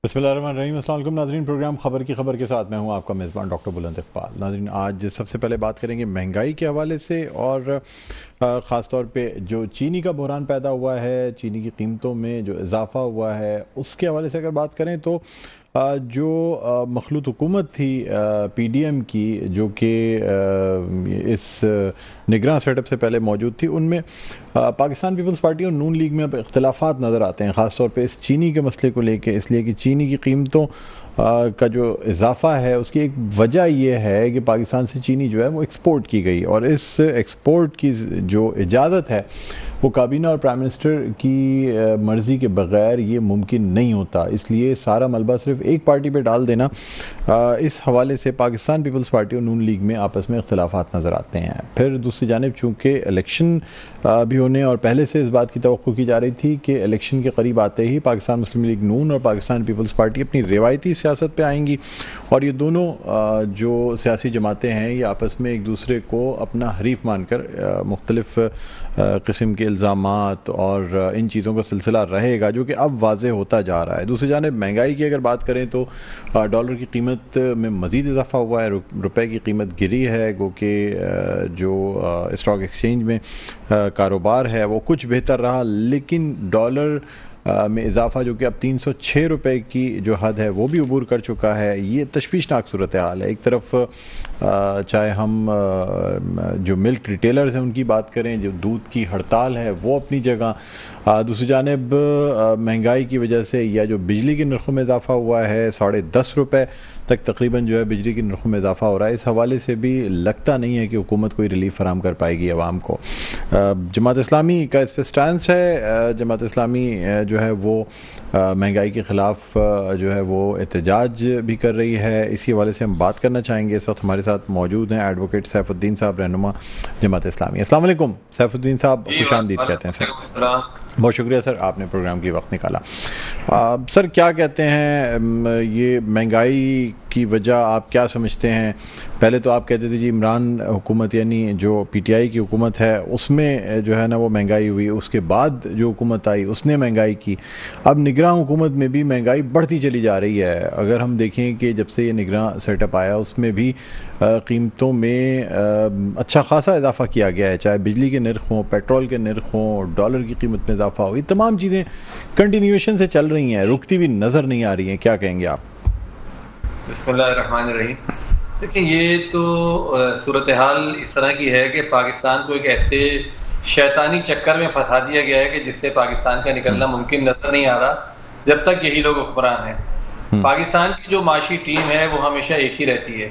बिस्मिल्लाहिर्रहमानिर्रहीम। अस्सलाम वालेकुम नाज़रीन, प्रोग्राम खबर की खबर के साथ मैं हूं आपका मेज़बान डॉक्टर बुलंद इकबाल। नाज़रीन, आज सबसे पहले बात करेंगे महंगाई के हवाले से और ख़ास तौर पे जो चीनी का बहरान पैदा हुआ है, चीनी की कीमतों में जो इजाफ़ा हुआ है उसके हवाले से अगर बात करें तो जो मखलूत हुकूमत थी पीडीएम की, जो कि इस निगरान सेटअप से पहले मौजूद थी, उनमें पाकिस्तान पीपल्स पार्टी और नून लीग में अब इख्तलाफात नज़र आते हैं, ख़ास तौर पे इस चीनी के मसले को लेके। इसलिए कि चीनी की कीमतों का जो इजाफ़ा है उसकी एक वजह यह है कि पाकिस्तान से चीनी जो है वो एक्सपोर्ट की गई, और इस एक्सपोर्ट की जो इजाज़त है वो काबीना और प्राइम मिनिस्टर की मर्ज़ी के बग़ैर ये मुमकिन नहीं होता। इसलिए सारा मलबा सिर्फ एक पार्टी पे डाल देना, इस हवाले से पाकिस्तान पीपल्स पार्टी और नून लीग में आपस में इख्तलाफात नज़र आते हैं। फिर दूसरी जानिब चूँकि इलेक्शन भी होने और पहले से इस बात की तवक्को की जा रही थी कि इलेक्शन के करीब आते ही पाकिस्तान मुस्लिम लीग नून और पाकिस्तान पीपल्स पार्टी अपनी रिवायती सियासत पे आएंगी, और ये दोनों जो सियासी जमातें हैं ये आपस में एक दूसरे को अपना हरीफ मानकर मुख्तलिफ किस्म के इल्ज़ामात और इन चीज़ों का सिलसिला रहेगा, जो कि अब वाज़े होता जा रहा है। दूसरी जानिब महंगाई की अगर बात करें तो डॉलर की कीमत में मज़ीद इजाफा हुआ है, रुपए की कीमत गिरी है, गो कि जो स्टॉक एक्सचेंज में कारोबार है वो कुछ बेहतर रहा, लेकिन डॉलर में इजाफा जो कि अब 306 रुपये की जो हद है वो भी अबूर कर चुका है। ये तशवीशनाक सूरत हाल है। एक तरफ चाहे हम जो मिल्क रिटेलर्स हैं उनकी बात करें, जो दूध की हड़ताल है वो अपनी जगह, दूसरी जानिब महंगाई की वजह से या जो बिजली के नरखों में इजाफा हुआ है, 10.5 रुपये तक तकरीबन जो है बिजली के नरखों में इजाफा हो रहा है। इस हवाले से भी लगता नहीं है कि हुकूमत कोई रिलीफ फराम कर पाएगी आवाम को। जमात इस्लामी का इस पर स्टैंस है। जमात इस्लामी जो है वो महंगाई के ख़िलाफ़ जो है वो एहतजाज भी कर रही है। इसी हवाले से हम बात करना चाहेंगे। इस वक्त हमारे साथ मौजूद हैं एडवोकेट सैफुद्दीन साहब, रहनुमा जमात इस्लामी। अस्सलाम वालेकुम सैफुद्दीन साहब, खुशामदीद कहते हैं सर। बहुत शुक्रिया सर, आपने प्रोग्राम के लिए वक्त निकाला। सर, क्या कहते हैं ये महंगाई की वजह आप क्या समझते हैं? पहले तो आप कहते थे जी इमरान हुकूमत यानी जो पीटीआई की हुकूमत है उसमें जो है ना वो महंगाई हुई, उसके बाद जो हुकूमत आई उसने महंगाई की। अब निगरान हुकूमत में भी महंगाई बढ़ती चली जा रही है। अगर हम देखें कि जब से ये निगरान सेटअप आया उसमें भी कीमतों में अच्छा खासा इजाफा किया गया है, चाहे बिजली के नर्ख हों, पेट्रोल के नर्ख हों, डॉलर की कीमत में इजाफा हो। ये तमाम चीज़ें कंटिन्यूएशन से चल रही हैं, रुकती भी नज़र नहीं आ रही हैं। क्या कहेंगे आप? बिस्मिल्लाहिर्रहमानिर्रहीम। देखिए, ये तो सूरत हाल इस तरह की है कि पाकिस्तान को एक ऐसे शैतानी चक्कर में फंसा दिया गया है कि जिससे पाकिस्तान का निकलना मुमकिन नजर नहीं आ रहा जब तक यही लोग हुक्मरान हैं। पाकिस्तान की जो माशी टीम है वो हमेशा एक ही रहती है,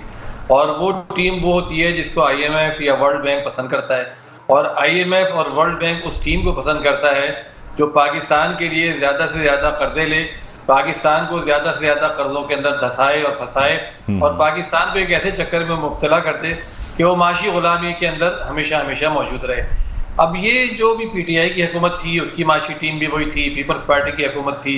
और वो टीम वो होती है जिसको आईएमएफ या वर्ल्ड बैंक पसंद करता है, और आईएमएफ और वर्ल्ड बैंक उस टीम को पसंद करता है जो पाकिस्तान के लिए ज्यादा से ज्यादा कर्जे ले, पाकिस्तान को ज्यादा से ज्यादा कर्जों के अंदर धसाए और फंसाए, और पाकिस्तान को एक ऐसे चक्कर में मुब्तला कर दे कि वो माशी गुलामी के अंदर हमेशा हमेशा मौजूद रहे। अब ये जो भी पीटीआई की हुकूमत थी उसकी माशी टीम भी वही थी, पीपल्स पार्टी की हुकूमत थी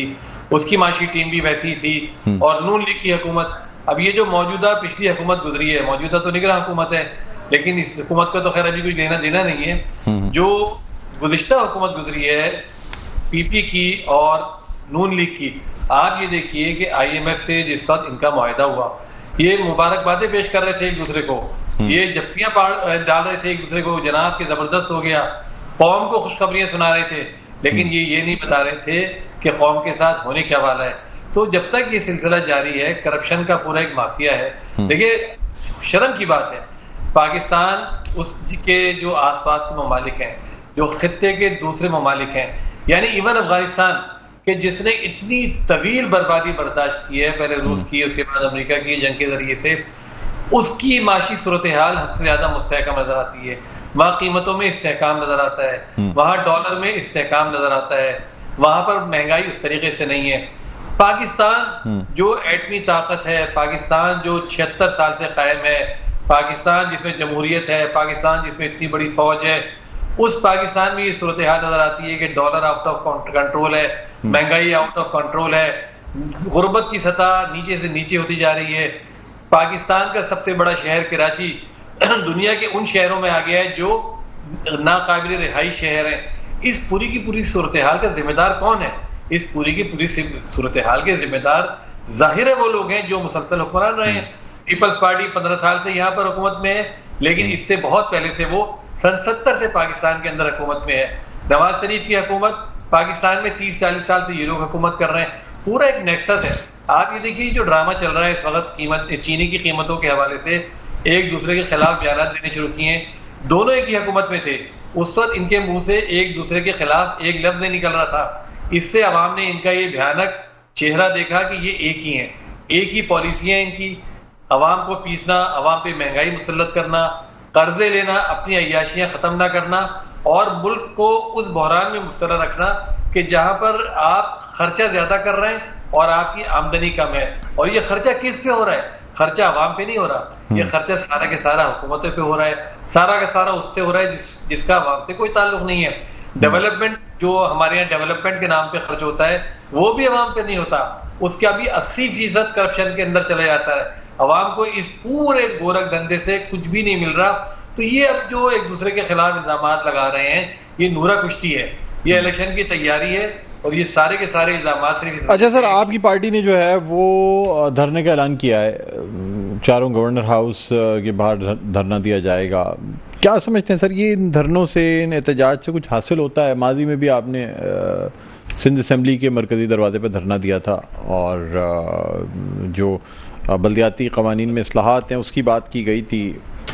उसकी माशी टीम भी वैसी थी, और नून लीग की हुकूमत। अब ये जो मौजूदा पिछली हुकूमत गुजरी है, मौजूदा तो निगरान हुकूमत है, लेकिन इस हुकूमत को तो खैर अभी कुछ लेना देना नहीं है। जो गुज़िश्ता हुकूमत गुजरी है पीपी की और नून लीग की, आप ये देखिए कि आईएमएफ से जिस वक्त इनका मुआहदा हुआ, ये मुबारकबादें पेश कर रहे थे एक दूसरे को, ये जफ्तियां डाल रहे थे एक दूसरे को, जनाब के जबरदस्त हो गया, कौम को खुशखबरियां सुना रहे थे, लेकिन ये नहीं बता रहे थे कि कौम के साथ होने क्या वाला है। तो जब तक ये सिलसिला जारी है, करप्शन का पूरा एक माफिया है। देखिए, शर्म की बात है, पाकिस्तान उसके जो आसपास के ममालिक हैं, जो खित्ते के दूसरे ममालिक हैं, यानी इवन अफगानिस्तान कि जिसने इतनी तवील बर्बादी बर्दाश्त की है, पहले रूस की उसके बाद अमेरिका की जंग के जरिए से, उसकी माशी सूरत हाल सबसे ज्यादा मुस्तहकम नजर आती है। वहां कीमतों में इस्तेहकाम नजर आता है, वहां डॉलर में इस्तेहकाम नजर आता है, वहां पर महंगाई उस तरीके से नहीं है। पाकिस्तान जो एटमी ताकत है, पाकिस्तान जो 76 साल से कायम है, पाकिस्तान जिसमें जमहूरियत है, पाकिस्तान जिसमें इतनी बड़ी फौज है, उस पाकिस्तान में ये सूरत हाल नजर आती है कि डॉलर आउट ऑफ कंट्रोल है, महंगाई आउट ऑफ कंट्रोल है, गुर्बत की सतह नीचे से नीचे होती जा रही है। पाकिस्तान का सबसे बड़ा शहर कराची दुनिया के उन शहरों में आ गया है जो नाकाबिल रिहाई शहर है। इस पूरी की पूरी सूरत हाल का जिम्मेदार कौन है? इस पूरी की पूरी सूरत हाल के जिम्मेदार जाहिर है वो लोग हैं जो मुसलसल हुक्मरान रहे हैं। पीपल्स पार्टी 15 साल से यहाँ पर हुकूमत में है, लेकिन इससे बहुत पहले से वो सन 70 से पाकिस्तान के अंदर हुकूमत में है। नवाज शरीफ की हुकूमत, पाकिस्तान में 30-40 साल से ये लोग हुकूमत कर रहे हैं। पूरा एक नेक्सस है। आप ये देखिए जो ड्रामा चल रहा है इस वक्त चीनी की कीमतों के हवाले से, एक दूसरे के खिलाफ बयान देने शुरू किए हैं। दोनों एक ही हुकूमत में थे, उस वक्त इनके मुंह से एक दूसरे के खिलाफ एक लफ्ज नहीं निकल रहा था। इससे अवाम ने इनका ये भयानक चेहरा देखा कि ये एक ही हैं, एक ही पॉलिसियां इनकी, अवाम को पीसना, अवाम पे महंगाई मुसल्लत करना, कर्जे लेना, अपनी अय्याशियां खत्म ना करना और मुल्क को उस बहरान में मुब्तला रखना कि जहां पर आप खर्चा ज्यादा कर रहे हैं और आपकी आमदनी कम है। और ये खर्चा किस पे हो रहा है? खर्चा अवाम पे नहीं हो रहा, ये खर्चा सारा के सारा हुकूमतों पे हो रहा है, सारा का सारा उससे हो रहा है जिसका अवाम से कोई ताल्लुक नहीं है। डेवलपमेंट जो हमारे यहाँ डेवलपमेंट के नाम पे खर्च होता है वो भी अवाम पे नहीं होता, उसका भी 80% करप्शन के अंदर चला जाता है। अवाम को इस पूरे गोरख धंधे से कुछ भी नहीं मिल रहा। तो ये अब जो एक दूसरे के खिलाफ इल्जामात लगा रहे हैं, ये नूरा कुश्ती है, ये इलेक्शन की तैयारी है और ये सारे के सारे इल्जामात सिर्फ। अच्छा सर, आपकी पार्टी ने जो है वो धरने का ऐलान किया है, चारों गवर्नर हाउस के बाहर धरना दिया जाएगा। क्या समझते हैं सर, ये इन धरनों से, इन एहतजाज से कुछ हासिल होता है? माजी में भी आपने सिंध असम्बली के मरकज़ी दरवाजे पर धरना दिया था और जो बल्दियाती क़वानीन में इस्लाहात हैं उसकी बात की गई थी।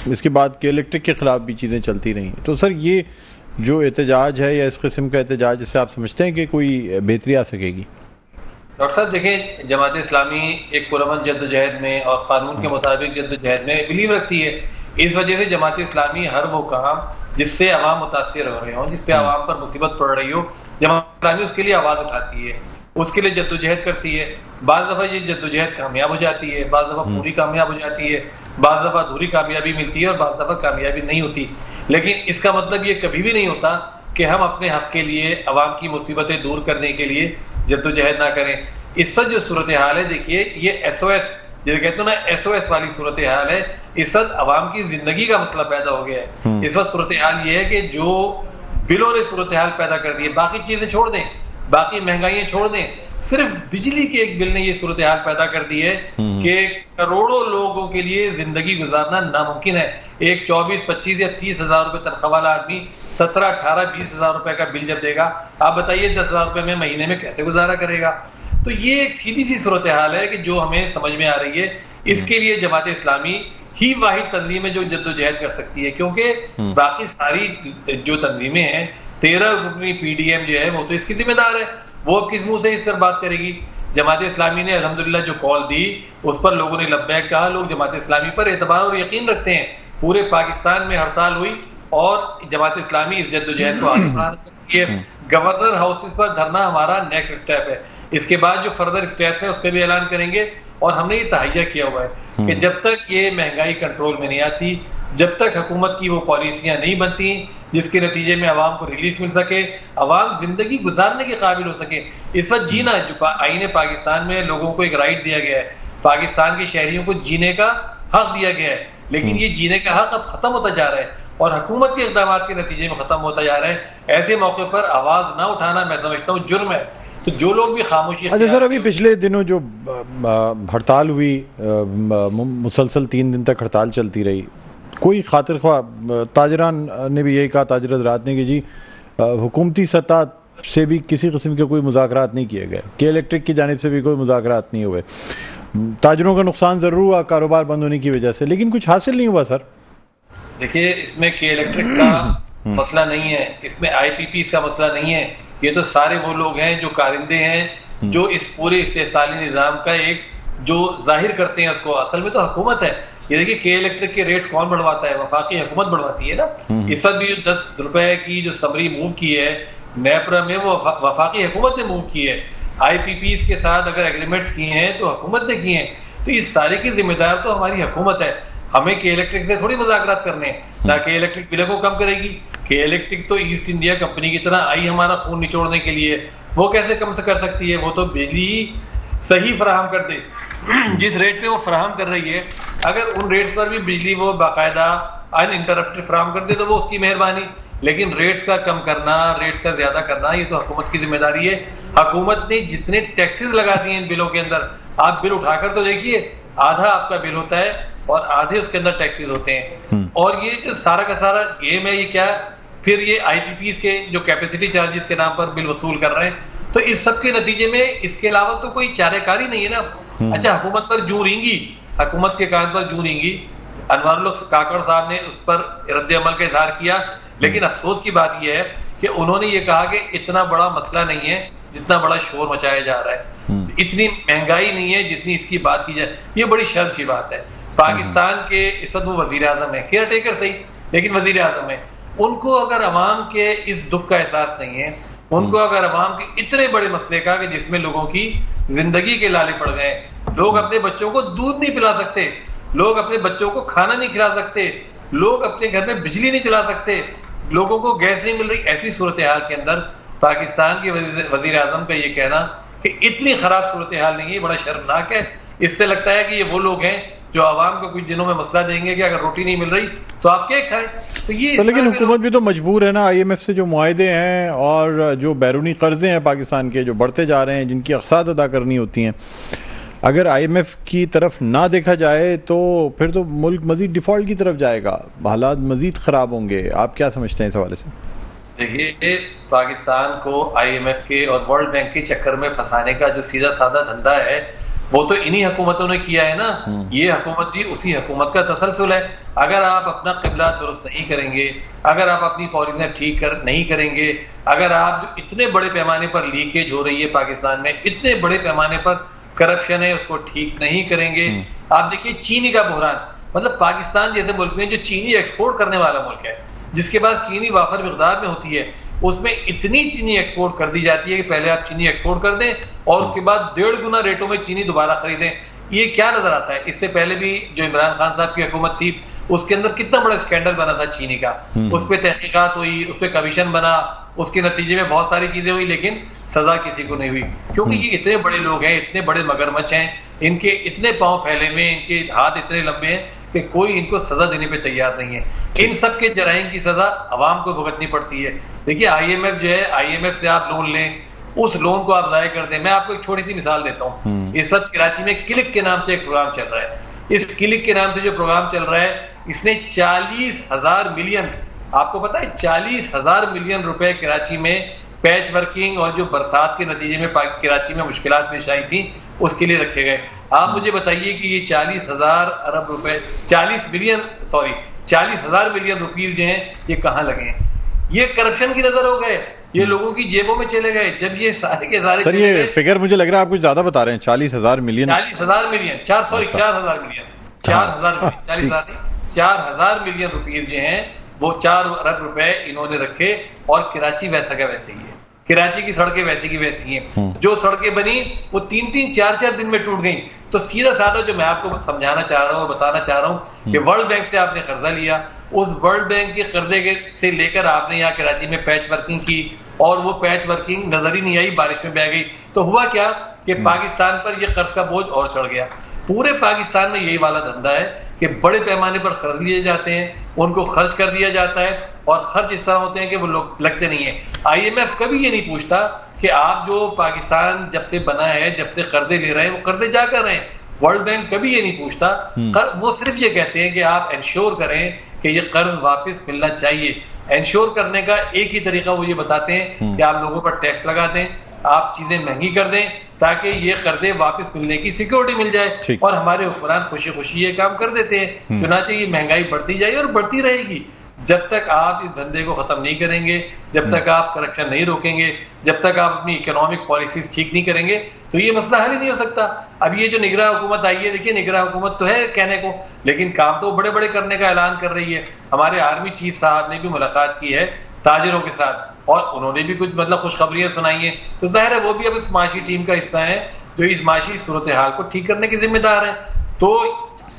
इसके बाद के इलेक्ट्रिक के ख़िलाफ़ भी चीज़ें चलती रहीं। तो सर ये जो एहतजाज है या इस किस्म का एहतजाज, जिससे आप समझते हैं कि कोई बेहतरी आ सकेगी? डॉक्टर साहब देखें, जमात इस्लामी एक पुरअमन जद्दोजहद में और कानून के मुताबिक जद्दोजहद में बिलीव रखती है। इस वजह से जमात इस्लामी हर वो काम जिससे अवाम मुतासिर हो रहे हो, जिसपे अवाम पर मुसीबत पड़ रही हो, जमात इस्लामी उसके लिए आवाज़ उठाती है, उसके लिए जद्दोजहद करती है। बाज़ दफ़ा ये जद्दोजहद कामयाब हो जाती है, बाज़ दफ़ा पूरी कामयाब हो जाती है, बाज़ दफ़ा अधूरी कामयाबी मिलती है और बाज़ दफ़ा कामयाबी नहीं होती। लेकिन इसका मतलब ये कभी भी नहीं होता कि हम अपने हक़ के लिए, अवाम की मुसीबतें दूर करने के लिए जद्दोजहद ना करें। इस वक्त जो सूरत हाल है, देखिए ये SOS जैसे कहते हो ना, SOS वाली सूरत हाल है। इस वक्त अवाम की जिंदगी का मसला पैदा हो गया है। इस वक्त सूरत हाल ये है कि जो बिलों ने सूरत हाल पैदा कर दी है, बाकी चीजें छोड़ दें, बाकी महंगाइयां छोड़ दें, सिर्फ बिजली के एक बिल ने ये सूरत हाल पैदा कर दी है कि करोड़ों लोगों के लिए जिंदगी गुजारना नामुमकिन है। एक 24, 25 या 30 हजार रुपए तनख्वाह वाला आदमी 17, 18, 20 हजार रुपए का बिल जब देगा, आप बताइए 10 हजार रुपए में महीने में कैसे गुजारा करेगा? तो ये एक सीधी सी सूरत हाल है कि जो हमें समझ में आ रही है। इसके लिए जमात इस्लामी ही वाहिद तंजीम है जो जद्दोजहद कर सकती है, क्योंकि बाकी सारी जो तंजीमें हैं, 13 रुकनी PDM जो है वो तो इसकी जिम्मेदार है, वो किस मुंह से इस पर बात करेगी? जमात इस्लामी ने अल्हम्दुलिल्लाह जो कॉल दी उस पर लोगों ने लब्बैक कहा। लोग जमात इस्लामी पर एतबार और यकीन रखते हैं। पूरे पाकिस्तान में हड़ताल हुई और जमात इस्लामी इस जद्दोजहद को आगे बढ़ा रही है। गवर्नर हाउसेस पर धरना हमारा नेक्स्ट स्टेप है। इसके बाद जो फर्दर स्टेप है उस पर भी ऐलान करेंगे और हमने ये तहैया किया हुआ है कि जब तक ये महंगाई कंट्रोल में नहीं आती, जब तक हुकूमत की वो पॉलिसियां नहीं बनती जिसके नतीजे में अवाम को रिलीफ मिल सके, अवाम जिंदगी गुजारने के काबिल हो सके। इस वक्त जीना, जो आईने पाकिस्तान में लोगों को एक राइट दिया गया है, पाकिस्तान के शहरियों को जीने का हक दिया गया है, लेकिन ये जीने का हक अब खत्म होता जा रहा है और हुकूमत के इक़दाम के नतीजे में खत्म होता जा रहा है। ऐसे मौके पर आवाज ना उठाना मैं समझता हूँ जुर्म है। तो जो लोग भी खामोशी। अच्छा सर, अभी पिछले दिनों जो हड़ताल हुई, मुसलसल 3 दिन तक हड़ताल चलती रही, कोई खातिर ख्वाह ताजरान ने भी यही कहा, ताजर हज़रात ने, कि जी हुकूमती सतह से भी किसी किस्म के कोई मुज़ाकरात नहीं किए गए, के इलेक्ट्रिक की जानिब से भी कोई मुज़ाकरात नहीं हुए। ताजरों का नुकसान ज़रूर हुआ कारोबार बंद होने की वजह से, लेकिन कुछ हासिल नहीं हुआ सर। देखिए, इसमें के इलेक्ट्रिक का मसला नहीं है, इसमें IPP का मसला नहीं है। ये तो सारे वो लोग हैं जो कारिंदे हैं, जो इस पूरे इस्तेसाली निज़ाम का एक जो जाहिर करते हैं उसको। असल में तो हुकूमत है। ये देखिए, के इलेक्ट्रिक के रेट्स कौन बढ़वाता है? वफाकी हुकूमत बढ़वाती है ना। इस वक्त भी 10 रुपए की जो समरी मूव की है नेपरा में, वो वफाकी हुकूमत ने मूव की है। IPPs के साथ अगर एग्रीमेंट्स किए हैं तो हुकूमत ने किए हैं। तो इस सारे की जिम्मेदार तो हमारी हुकूमत है। हमें के इलेक्ट्रिक से थोड़ी मुज़ाकरात करने हैं ना। के इलेक्ट्रिक बिलों को कम करेगी? के इलेक्ट्रिक तो ईस्ट इंडिया कंपनी की तरह आई हमारा खून निचोड़ने के लिए। वो कैसे कम से कर सकती है? वो तो बिजली सही फराहम कर दे जिस रेट पे वो फराहम कर रही है। अगर उन रेट पर भी बिजली वो बाकायदा अनइंटरप्टेड फराहम कर दे तो वो उसकी मेहरबानी। लेकिन रेट्स का कम करना, रेट्स का ज्यादा करना, ये तो हुकूमत की जिम्मेदारी है। हुकूमत ने जितने टैक्सेस लगा दिए इन बिलों के अंदर, आप बिल उठाकर तो देखिए, आधा आपका बिल होता है और आधे उसके अंदर टैक्सेस होते हैं। और ये जो सारा का सारा गेम है, ये क्या, फिर ये आईपीपीज के जो कैपेसिटी चार्जेस के नाम पर बिल वसूल कर रहे हैं। तो इस सब के नतीजे में इसके अलावा तो कोई चारेकारी नहीं है ना। अच्छा, हुकूमत पर जूं रेंगी, हुकूमत के कान पर जूं रेंगी। अनवारुल काकड़ साहब ने उस पर रद्द अमल का इजहार किया, लेकिन अफसोस की बात यह है कि उन्होंने ये कहा कि इतना बड़ा मसला नहीं है जितना बड़ा शोर मचाया जा रहा है, इतनी महंगाई नहीं है जितनी इसकी बात की जाए। ये बड़ी शर्म की बात है। पाकिस्तान के इस वक्त वो वजीर आजम है, केयर टेकर सही, लेकिन वजीर आजम है। उनको अगर अवाम के इस दुख का एहसास नहीं है, उनको अगर अवाम के इतने बड़े मसले का कि जिसमें लोगों की जिंदगी के लाले पड़ गए, लोग अपने बच्चों को दूध नहीं पिला सकते, लोग अपने बच्चों को खाना नहीं खिला सकते, लोग अपने घर में बिजली नहीं चला सकते, लोगों को गैस नहीं मिल रही, ऐसी सूरत हाल के अंदर पाकिस्तान के वजीर आजम का ये कहना कि इतनी खराब सूरत हाल नहीं है, बड़ा शर्मनाक है। इससे लगता है कि ये वो लोग हैं जो आवाम को कुछ दिनों में मसला देंगे कि अगर रोटी नहीं मिल रही तो आप क्या खाएं। तो ये तो लेकिन हुकूमत भी तो मजबूर है ना, आईएमएफ से जो मुआहदे हैं और जो बैरूनी कर्जे हैं पाकिस्तान के जो बढ़ते जा रहे हैं, जिनकी अक़सात अदा करनी होती हैं, अगर आईएमएफ की तरफ ना देखा जाए तो फिर तो मुल्क मजीद डिफॉल्ट की तरफ जाएगा, हालात मजीद खराब होंगे। आप क्या समझते हैं इस हवाले से? देखिए, पाकिस्तान को आईएमएफ के और वर्ल्ड बैंक के चक्कर में फंसाने का जो सीधा साधा धंधा है वो तो इन्हीं हुकूमतों ने किया है ना। ये हुकूमत भी उसी हुकूमत का तसलसल है। अगर आप अपना क़िबला दुरुस्त नहीं करेंगे, अगर आप अपनी पॉलिसियां ठीक नहीं करेंगे, अगर आप जो इतने बड़े पैमाने पर लीकेज हो रही है पाकिस्तान में, इतने बड़े पैमाने पर करप्शन है, उसको ठीक नहीं करेंगे। आप देखिए चीनी का बहरान, मतलब पाकिस्तान जैसे मुल्क में जो चीनी एक्सपोर्ट करने वाला मुल्क है, जिसके पास चीनी वाफर मिकदार में होती है, उसमें इतनी चीनी एक्सपोर्ट कर दी जाती है कि पहले आप चीनी एक्सपोर्ट कर दें और उसके बाद 1.5 गुना रेटों में चीनी दोबारा खरीदें। ये क्या नजर आता है? इससे पहले भी जो इमरान खान साहब की हुकूमत थी उसके अंदर कितना बड़ा स्कैंडल बना था चीनी का, उस पर तहकीकात हुई, उस पर कमीशन बना, उसके नतीजे में बहुत सारी चीजें हुई, लेकिन सजा किसी को नहीं हुई, क्योंकि ये इतने बड़े लोग हैं, इतने बड़े मगरमच्छ हैं, इनके इतने पांव फैले हुए हैं, इनके हाथ इतने लंबे हैं कि कोई इनको सजा देने पे तैयार नहीं है। इन सब के जराइम की सजा अवाम को भुगतनी पड़ती है। देखिए, आईएमएफ जो है, आईएमएफ से आप लोन लें, उस लोन को आप जाया कर दें। मैं आपको एक छोटी सी मिसाल देता हूँ। इस वक्त कराची में क्लिक के नाम से एक प्रोग्राम चल रहा है। इस क्लिक के नाम से जो प्रोग्राम चल रहा है, इसने 40,000 मिलियन, आपको पता है 40,000 मिलियन रुपए कराची में पैच वर्किंग और जो बरसात के नतीजे में कराची में मुश्किलात पेश आई थी उसके लिए रखे गए। आप मुझे बताइए कि ये 40,000 अरब रुपए, 40 40,000 मिलियन रुपीज जो हैं, ये कहाँ लगे हैं? ये करप्शन की नजर हो गए, ये लोगों की जेबों में चले गए। जब ये सारे के सारे सर, ये फिगर मुझे लग रहा है आप कुछ ज्यादा बता रहे हैं। 40,000 million, 40,000 million, 4,000 million, 4,000 million rupees जो हैं वो 4 अरब रुपए इन्होंने रखे। और कराची वैसा का वैसे ही है, कराची की सड़कें वैसी की वैसी हैं। जो सड़कें बनी वो 3-3, 4-4 दिन में टूट गई। तो सीधा साधा जो मैं आपको समझाना चाह रहा हूँ, बताना चाह रहा हूँ कि वर्ल्ड बैंक से आपने कर्जा लिया, उस वर्ल्ड बैंक के कर्जे से लेकर आपने यहाँ कराची में पैच वर्किंग की और वो पैच वर्किंग नजर ही नहीं आई, बारिश में बह गई। तो हुआ क्या कि पाकिस्तान पर ये कर्ज का बोझ और चढ़ गया। पूरे पाकिस्तान में यही वाला धंधा है कि बड़े पैमाने पर कर्ज लिए जाते हैं, उनको खर्च कर दिया जाता है और खर्च इस तरह होते हैं कि वो लोग लगते नहीं है। आईएमएफ कभी ये नहीं पूछता कि आप जो पाकिस्तान जब से बना है, जब से कर्जे ले रहे हैं, वो कर्जे जा कर रहे हैं। वर्ल्ड बैंक कभी ये नहीं पूछता। वो सिर्फ ये कहते हैं कि आप इंश्योर करें कि ये कर्ज वापस मिलना चाहिए। इंश्योर करने का एक ही तरीका वो ये बताते हैं कि आप लोगों पर टैक्स लगा दें, आप चीजें महंगी कर दें ताकि ये कर्जे वापस मिलने की सिक्योरिटी मिल जाए। और हमारे हुक्मरान खुशी खुशी ये काम कर देते हैं। चुनांचे ये महंगाई बढ़ती जाएगी और बढ़ती रहेगी। जब तक आप इस धंधे को खत्म नहीं करेंगे, जब तक आप करप्शन नहीं रोकेंगे, जब तक आप अपनी इकोनॉमिक पॉलिसीज ठीक नहीं करेंगे, तो ये मसला हल ही नहीं हो सकता। अब ये जो निगरां हुकूमत आई है, देखिए निगरां हुकूमत तो है कहने को, लेकिन काम तो बड़े बड़े करने का ऐलान कर रही है। हमारे आर्मी चीफ साहब ने भी मुलाकात की है ताजिरों के साथ और उन्होंने भी कुछ मतलब खुशखबरियां सुनाई है। तो जाहिर है वो भी अब इस माशी टीम का हिस्सा है जो इस माशी सूरत हाल को ठीक करने के जिम्मेदार है। तो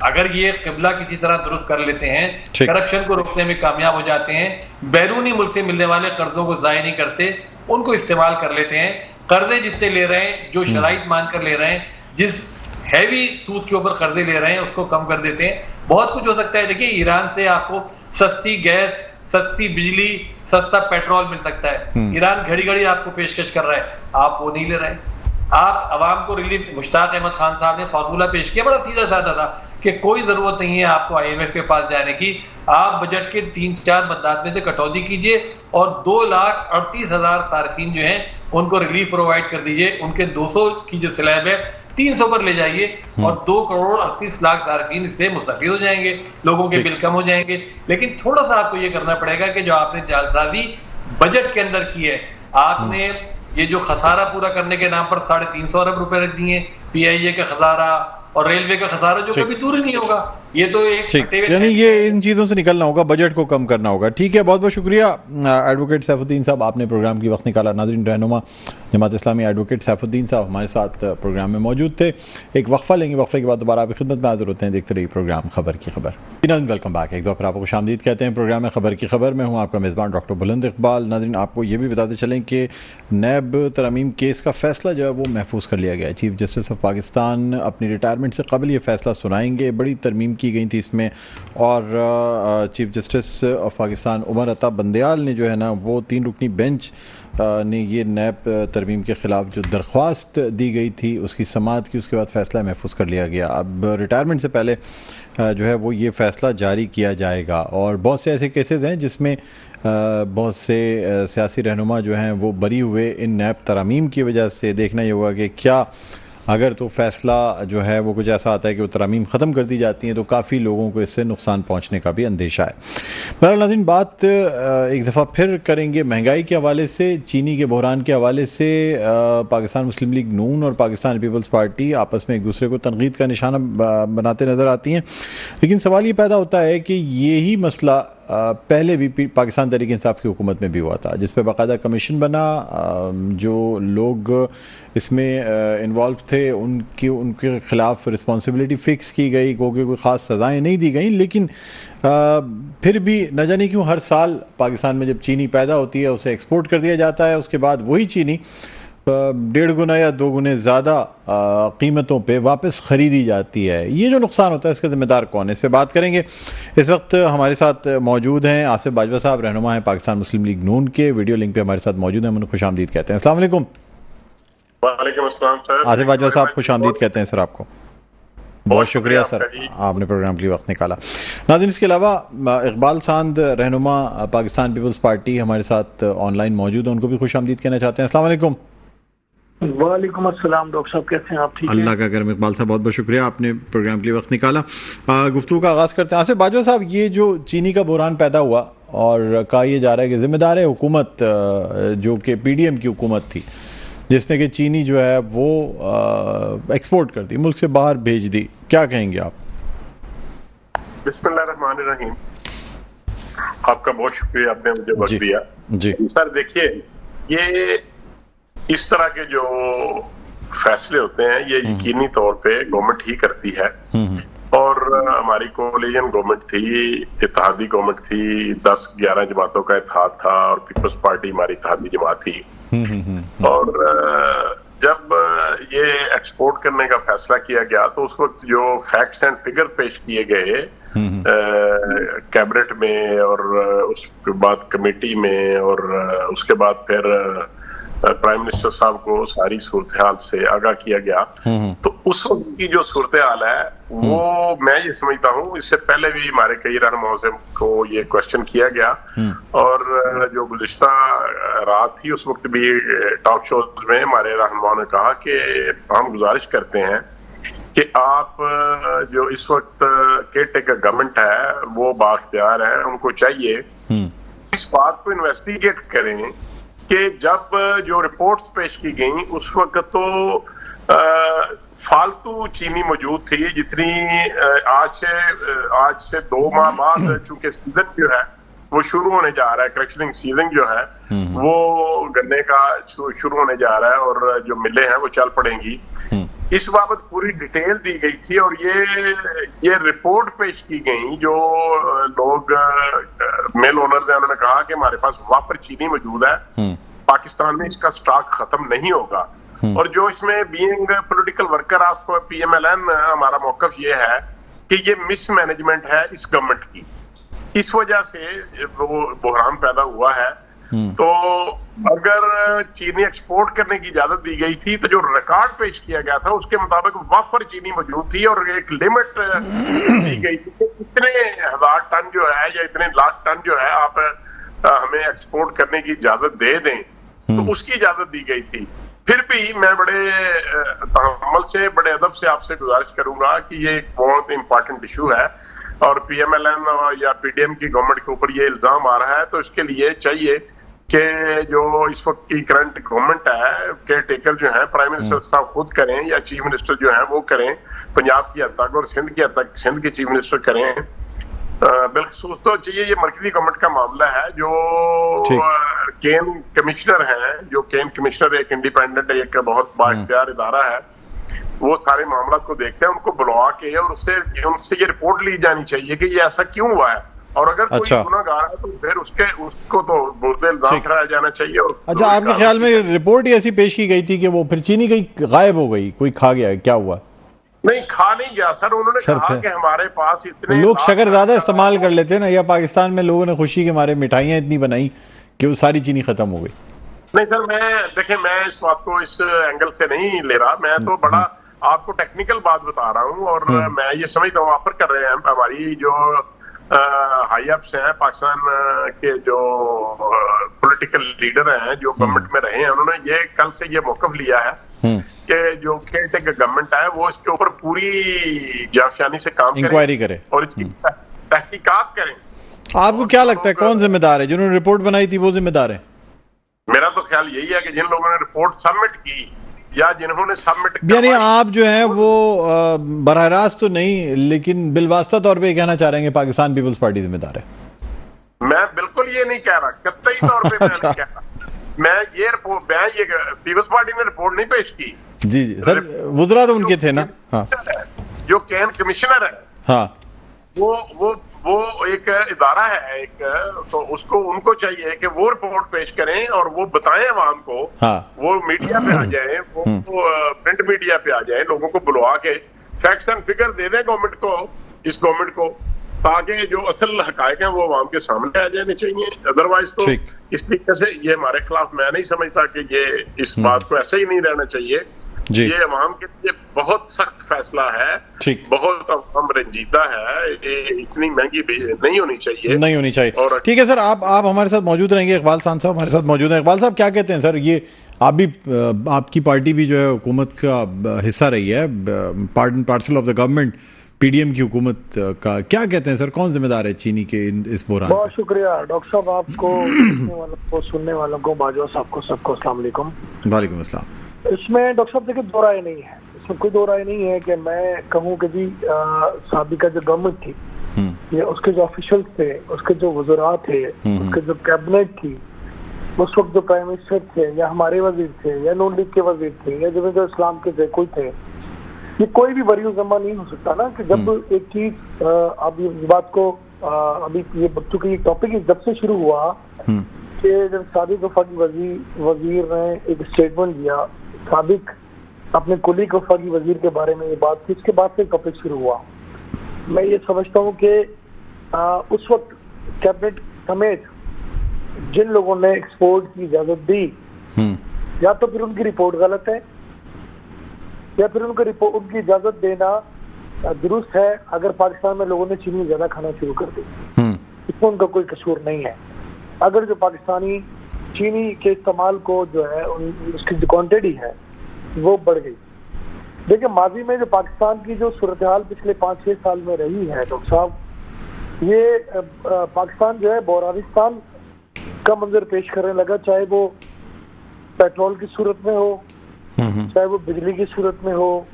अगर ये क़िबला किसी तरह दुरुस्त कर लेते हैं, करप्शन को रोकने में कामयाब हो जाते हैं, बैरूनी मुल्क से मिलने वाले कर्जों को ज़ाया नहीं करते, उनको इस्तेमाल कर लेते हैं, कर्जे जितने ले रहे हैं, जो शराइत मानकर ले रहे हैं, जिस हैवी सूद के ऊपर कर्जे ले रहे हैं उसको कम कर देते हैं, बहुत कुछ हो सकता है। देखिए, ईरान से आपको सस्ती गैस, सस्ती बिजली, सस्ता पेट्रोल मिल सकता है। ईरान घड़ी घड़ी आपको पेशकश कर रहा है, आप वो नहीं ले रहे हैं। आप अवाम को रिलीफ, मुश्ताक अहमद खान साहब ने फार्मूला पेश किया, बड़ा सीधा साधा था कि कोई जरूरत नहीं है आपको IMF के पास जाने की, आप बजट के 3-4 मददात में से कटौती कीजिए और 2,38,000 सार्फिन जो हैं उनको रिलीफ प्रोवाइड कर दीजिए। उनके 200 की जो स्लैब है 300 पर ले जाइए और 2,38,00,000 सार्फिन इससे मुस्तफीद हो जाएंगे, लोगों के बिल कम हो जाएंगे। लेकिन थोड़ा सा आपको ये करना पड़ेगा कि जो आपने जालसाजी बजट के अंदर की है, आपने ये जो खसारा पूरा करने के नाम पर 350 अरब रुपए रख दिए, PIA का खसारा और रेलवे का खसारा जो कभी दूर ही नहीं होगा। ये तो एक यानी ये इन चीज़ों से निकलना होगा, बजट को कम करना होगा। ठीक है, बहुत बहुत शुक्रिया एडवोकेट सैफुद्दीन साहब, आपने प्रोग्राम की वक्त निकाला। नाज़रीन, रहनुमा जमात इस्लामी एडवोकेट सैफुद्दीन साहब हमारे साथ प्रोग्राम में मौजूद थे। एक वक्फा लेंगे, वक्फे के बाद दोबारा आपकी खिदमत में हाजिर होते हैं। देखते रहिए प्रोग्राम खबर की खबर। वेलकम बैक, एक दो फिर आपको खुशामदीद कहते हैं प्रोग्राम में खबर की खबर में। हूँ आपका मेज़बान डॉक्टर बुलंद इकबाल। नाज़रीन, आपको ये भी बताते चलें कि नैब तरमीम केस का फैसला जो है वो महफूज कर लिया गया है। चीफ जस्टिस ऑफ पाकिस्तान अपनी रिटायरमेंट से कबल ये फैसला सुनाएंगे। बड़ी तरमीम की गई थी इसमें, और chief justice of Pakistan Umar Ata Bandial ने जो है ना वो 3 रुकनी बेंच ने ये नैब तरमीम के ख़िलाफ़ जो दरख्वास्त दी गई थी उसकी समाअत की, उसके बाद फ़ैसला महफूज कर लिया गया। अब रिटायरमेंट से पहले जो है वो ये फ़ैसला जारी किया जाएगा। और बहुत से ऐसे केसेस हैं जिसमें बहुत से सियासी रहनुमा जो हैं वो बरी हुए इन नैब तरमीम की वजह से। देखना ये होगा कि क्या अगर तो फ़ैसला जो है वो कुछ ऐसा आता है कि वो तरमीम ख़त्म कर दी जाती हैं तो काफ़ी लोगों को इससे नुकसान पहुंचने का भी अंदेशा है। बहरहाल नाज़रीन, बात एक दफ़ा फिर करेंगे महंगाई के हवाले से, चीनी के बहरान के हवाले से। पाकिस्तान मुस्लिम लीग नून और पाकिस्तान पीपल्स पार्टी आपस में एक दूसरे को तनकीद का निशाना बनाते नज़र आती हैं। लेकिन सवाल ये पैदा होता है कि यही मसला पहले भी पाकिस्तान तहरीक इंसाफ की हुकूमत में भी हुआ था, जिस पर बाकायदा कमीशन बना। जो लोग इसमें इन्वॉल्व थे उनके ख़िलाफ़ रिस्पॉन्सिबिलिटी फ़िक्स की गई, क्योंकि कोई ख़ास सज़ाएँ नहीं दी गई। लेकिन फिर भी न जाने क्यों हर साल पाकिस्तान में जब चीनी पैदा होती है उसे एक्सपोर्ट कर दिया जाता है, उसके बाद वही चीनी 1.5 गुना या 2 गुने ज़्यादा कीमतों पे वापस ख़रीदी जाती है। ये जो नुकसान होता है इसका ज़िम्मेदार कौन है, इस पर बात करेंगे। इस वक्त हमारे साथ मौजूद हैं आसिफ बाजवा साहब, रहनुमा हैं पाकिस्तान मुस्लिम लीग नून के। वीडियो लिंक पे हमारे साथ मौजूद हैं, उन्हें खुशामदीद कहते हैं। अस्सलाम वालेकुम। वालेकुम अस्सलाम सर। आसिफ बाजवा साहब, खुशामदीद कहते हैं सर आपको। बहुत शुक्रिया सर, आपने प्रोग्राम के लिए वक्त निकाला। नाज़रीन, इसके अलावा इकबाल सांद, रहनुमा पाकिस्तान पीपल्स पार्टी हमारे साथ ऑनलाइन मौजूद हैं, उनको भी खुशामदीद कहना चाहते हैं। अस्सलाम वालेकुम। वालेकुम अस्सलाम। डॉक्टर साहब कैसे हैं आप? ठीक है, अल्लाह का करम। इकबाल साहब, बहुत बहुत शुक्रिया, आपने प्रोग्राम के लिए वक्त निकाला। गुफ्तगू का आगाज़ करते हैं। आसिफ बाजवा साहब, ये जो चीनी का बहरान पैदा हुआ और कहा यह जा रहा है कि जिम्मेदार है हुकूमत, जो कि PDM की हुकूमत थी, जिसने कि चीनी जो है वो एक्सपोर्ट कर दी, मुल्क से बाहर भेज दी, क्या कहेंगे आप? बिस्मिल्लाहिर्रहमानिर्रहीम। आपका बहुत शुक्रिया, आपने मुझे वक्त दिया। जी सर, देखिए, ये इस तरह के जो फैसले होते हैं ये यकीनी तौर पे गवर्नमेंट ही करती है। और हमारी कोलिजन गवर्नमेंट थी, इत्तेहादी गवर्नमेंट थी, 10-11 जमातों का इत्तेहाद था और पीपल्स पार्टी हमारी इत्तेहादी जमात थी। और जब ये एक्सपोर्ट करने का फैसला किया गया तो उस वक्त जो फैक्ट्स एंड फिगर पेश किए गए कैबिनेट में और उसके बाद कमेटी में और उसके बाद फिर प्राइम मिनिस्टर साहब को सारी सूरत हाल से आगाह किया गया, तो उस वक्त की जो सूरत हाल है वो मैं ये समझता हूँ, इससे पहले भी हमारे कई रहनुमाओं से को ये क्वेश्चन किया गया और जो गुज़िश्ता रात थी उस वक्त भी टॉक शोज में हमारे रहनुमाओं ने कहा कि हम गुजारिश करते हैं कि आप जो इस वक्त केयरटेकर गवर्नमेंट है वो बाख्तियार है, उनको चाहिए इस बात को इन्वेस्टिगेट करें कि जब जो रिपोर्ट्स पेश की गई उस वक्त तो फालतू चीनी मौजूद थी, जितनी आज से 2 माह बाद चूंकि सीजन जो है वो शुरू होने जा रहा है, क्रशिंग सीजन जो है वो गन्ने का शुरू होने जा रहा है और जो मिलें हैं वो चल पड़ेंगी। इस बाबत पूरी डिटेल दी गई थी और ये रिपोर्ट पेश की गई। जो लोग मिल ओनर्स हैं उन्होंने कहा कि हमारे पास वाफर चीनी मौजूद है, पाकिस्तान में इसका स्टॉक खत्म नहीं होगा। और जो इसमें being political worker of PMLN हमारा मौकफ ये है कि ये मिसमैनेजमेंट है इस गवर्नमेंट की। इस वजह से वो बहरान पैदा हुआ है। तो अगर चीनी एक्सपोर्ट करने की इजाजत दी गई थी तो जो रिकॉर्ड पेश किया गया था उसके मुताबिक वाफर चीनी मौजूद थी और एक लिमिट दी गई थी कि इतने 1000 टन जो है या इतने लाख टन जो है आप हमें एक्सपोर्ट करने की इजाजत दे दें, तो उसकी इजाजत दी गई थी। फिर भी मैं बड़े तहम्मुल से, बड़े अदब से आपसे गुजारिश करूंगा कि ये एक बहुत इंपॉर्टेंट इशू है और PMLN या PDM की गवर्नमेंट के ऊपर ये इल्जाम आ रहा है, तो इसके लिए चाहिए कि जो इस वक्त की करंट गवर्नमेंट है, केयर टेकर जो है, प्राइम मिनिस्टर साहब खुद करें या चीफ मिनिस्टर जो है वो करें, पंजाब की हद तक और सिंध की हद तक सिंध के चीफ मिनिस्टर करें। बिलखसूस तो चाहिए, ये मर्कजी गवर्नमेंट का मामला है। जो केन कमिश्नर हैं, जो केन कमिश्नर एक इंडिपेंडेंट, एक बहुत बाइख्तियार इदारा है, वो सारे मामला को देखते हैं, उनको बुलवा के और उनसे ये रिपोर्ट ली जानी चाहिए कि ये ऐसा क्यों हुआ है, और अगर कोई गुनाहगार है तो फिर उसको तो बुरदे इल्जाम ठहराया जाना चाहिए। और अच्छा, आपके ख्याल में रिपोर्ट ही ऐसी पेश की गई थी कि वो फिर चीनी कहीं गायब हो गई, कोई खा गया, क्या हुआ? नहीं, खा नहीं गया सर। उन्होंने कहा कि हमारे पास इतने लोग शक्कर ज्यादा इस्तेमाल कर लेते हैं ना, या पाकिस्तान में लोगों ने खुशी के मारे मिठाइयाँ इतनी बनाई कि वो सारी चीनी खत्म हो गई? नहीं सर, मैं इस बात को इस एंगल से नहीं ले रहा, मैं तो बड़ा आपको टेक्निकल बात बता रहा हूँ। और मैं ये समझता हूँ ऑफर कर रहे हैं हमारी जो हाई अप्स हैं पाकिस्तान के, जो पॉलिटिकल लीडर हैं जो गवर्नमेंट में रहे हैं, उन्होंने ये कल से ये मौकफ लिया है कि जो केयर टेकर गवर्नमेंट है वो इसके ऊपर पूरी जाफशानी से काम इंक्वायरी करे और इसकी तहकीकात करें। आपको क्या लगता है कौन जिम्मेदार है? जिन्होंने रिपोर्ट बनाई थी वो जिम्मेदार है? मेरा तो ख्याल यही है कि जिन लोगों ने रिपोर्ट सबमिट की या जिन्होंने सबमिट, यानी आप जो है वो बराह रास्त तो नहीं, लेकिन बिलवास्ता तौर पे कहना चाह रहे हैं कि पाकिस्तान पीपल्स पार्टी जिम्मेदार है? मैं बिल्कुल ये नहीं कह रहा, कतई तौर पे मैं नहीं कह रहा। मैं ये पीपल्स पार्टी ने रिपोर्ट नहीं पेश की। जी जी सर, वुज़रा तो उनके थे ना। हाँ, जो केन कमिश्नर है, हाँ, वो एक इदारा है एक, तो उनको चाहिए कि वो रिपोर्ट पेश करें और वो बताएं अवाम को। हाँ, वो मीडिया पे आ जाए, वो प्रिंट मीडिया पे आ जाए, लोगों को बुलवा के फैक्ट्स एंड फिगर दे दें गवर्नमेंट को, इस गवर्नमेंट को, ताकि जो असल हकायक हैं वो अवाम के सामने आ जाने चाहिए। अदरवाइज तो इस तरीके से ये हमारे खिलाफ, मैं नहीं समझता कि ये इस बात को ऐसे ही नहीं रहना चाहिए। ये अवाम के लिए बहुत सख्त फैसला है, बहुत अवाम रंजीदा है, इतनी महंगी नहीं होनी चाहिए। ठीक है सर, आप हमारे साथ मौजूद रहेंगे। इकबाल खान साहब हमारे साथ मौजूद हैं। इकबाल साहब, क्या कहते हैं सर, ये आप भी, आपकी पार्टी भी जो है हुकूमत का हिस्सा रही है, part and parcel of the government, PDM की हुकूमत का, क्या कहते हैं सर, कौन जिम्मेदार है चीनी के इस बहरान? बहुत शुक्रिया डॉक्टर साहब, आपको सुनने वालों को, बाजवा साहब को, सबको अस्सलाम वालेकुम। वालेकुम अस्सलाम। इसमें डॉक्टर साहब देखिए दो राय नहीं है, इसमें कोई दो राय नहीं है कि मैं कहूँ कि जी साबिका जो गवर्नमेंट थी या उसके जो ऑफिशियल थे, उसके जो वज़रा थे, उसके जो कैबिनेट थी, उस वक्त जो प्राइम मिनिस्टर थे या हमारे वजीर थे या नून लीग के वजीर थे या जो इस्लाम के थे, कोई थे, ये कोई भी वरीउ जमा नहीं हो सकता ना कि जब एक चीज अब इस बात को अभी ये चूंकि ये टॉपिक जब से शुरू हुआ कि जब साबिक वफाकी वजीर ने एक स्टेटमेंट दिया, साबिक अपने कुलीग वफाकी वजीर के बारे में ये बात थी, इसके बाद से टॉपिक शुरू हुआ। मैं ये समझता हूँ कि उस वक्त कैबिनेट समेत जिन लोगों ने एक्सपोर्ट की इजाजत दी, या तो फिर उनकी रिपोर्ट गलत है या फिर उनकी इजाजत देना दुरुस्त है अगर पाकिस्तान में लोगों ने चीनी ज्यादा खाना शुरू कर दी, इसमें उनका कोई कसूर नहीं है। अगर जो पाकिस्तानी चीनी के इस्तेमाल को जो है उसकी जो क्वांटिटी है वो बढ़ गई। देखिए, माजी में जो पाकिस्तान की जो सूरत हाल पिछले 5-6 साल में रही है डॉक्टर साहब, ये पाकिस्तान जो है बहरानिस्तान का मंजर पेश करने लगा, चाहे वो पेट्रोल की सूरत में हो, चाहे वो बिजली की सूरत में हो,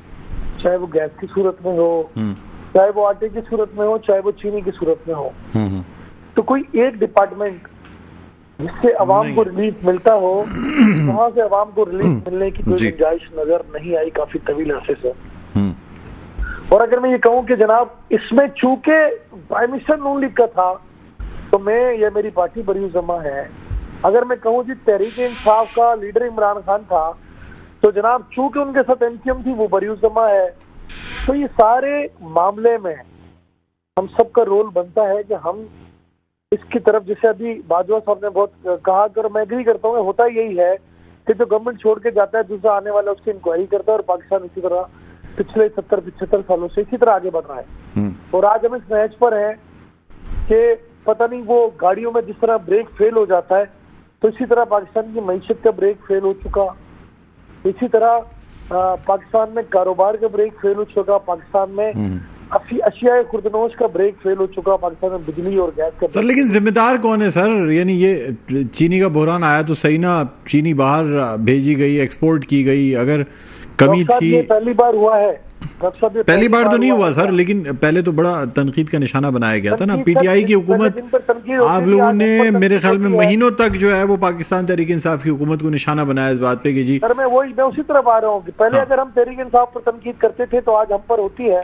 चाहे वो गैस की सूरत में हो, चाहे वो आटे की सूरत में हो, चाहे वो चीनी की सूरत में हो। तो कोई एक डिपार्टमेंट जिससे अवाम को रिलीफ मिलता हो, वहां से अवाम को रिलीफ मिलने की कोई गुंजाइश नजर नहीं आई काफी तवील अरसे से। और अगर मैं ये कहूँ कि जनाब इसमें चूंकि प्राइम मिनिस्टर नून लीग का था तो मैं या मेरी पार्टी बरी जमा है। अगर मैं कहूँ जी तहरीक इंसाफ का लीडर इमरान खान था तो जनाब चूंकि उनके साथ MQM थी वो बरी जमा है। तो ये सारे मामले में हम सबका रोल बनता है कि हम इसकी तरफ, जैसे अभी बाजवा साहब ने बहुत कहा, अगर मैं एग्री करता हूँ, होता यही है कि जो गवर्नमेंट छोड़ के जाता है दूसरा आने वाला उसकी इंक्वायरी करता है, और पाकिस्तान इसी तरह पिछले 70-75 सालों से इसी तरह आगे बढ़ रहा है। और आज हम इस मैच पर हैं कि पता नहीं वो गाड़ियों में जिस तरह ब्रेक फेल हो जाता है, तो इसी तरह पाकिस्तान की मईशत का ब्रेक फेल हो चुका, इसी तरह पाकिस्तान में कारोबार का ब्रेक फेल हो चुका, पाकिस्तान में अशियाए खुर्दनोश का ब्रेक फेल हो चुका, पाकिस्तान में बिजली और गैस का। सर लेकिन जिम्मेदार कौन है सर? यानी ये चीनी का बहरान आया तो सही ना, चीनी बाहर भेजी गई, एक्सपोर्ट की गई, अगर कमी थी। ये पहली बार हुआ है, पहली बार तो नहीं हुआ सर, लेकिन पहले तो बड़ा तनकीद का निशाना बनाया गया था ना। पीटीआई की हुकूमत, आप लोगों ने मेरे ख्याल में महीनों तक जो है वो पाकिस्तान तहरीक इंसाफ की हुकूमत को निशाना बनाया इस बात पे कि जी। सर मैं उसी तरफ आ रहा हूँ कि पहले अगर हम तहरीक इंसाफ पर तनकीद करते थे तो आज हम पर होती है,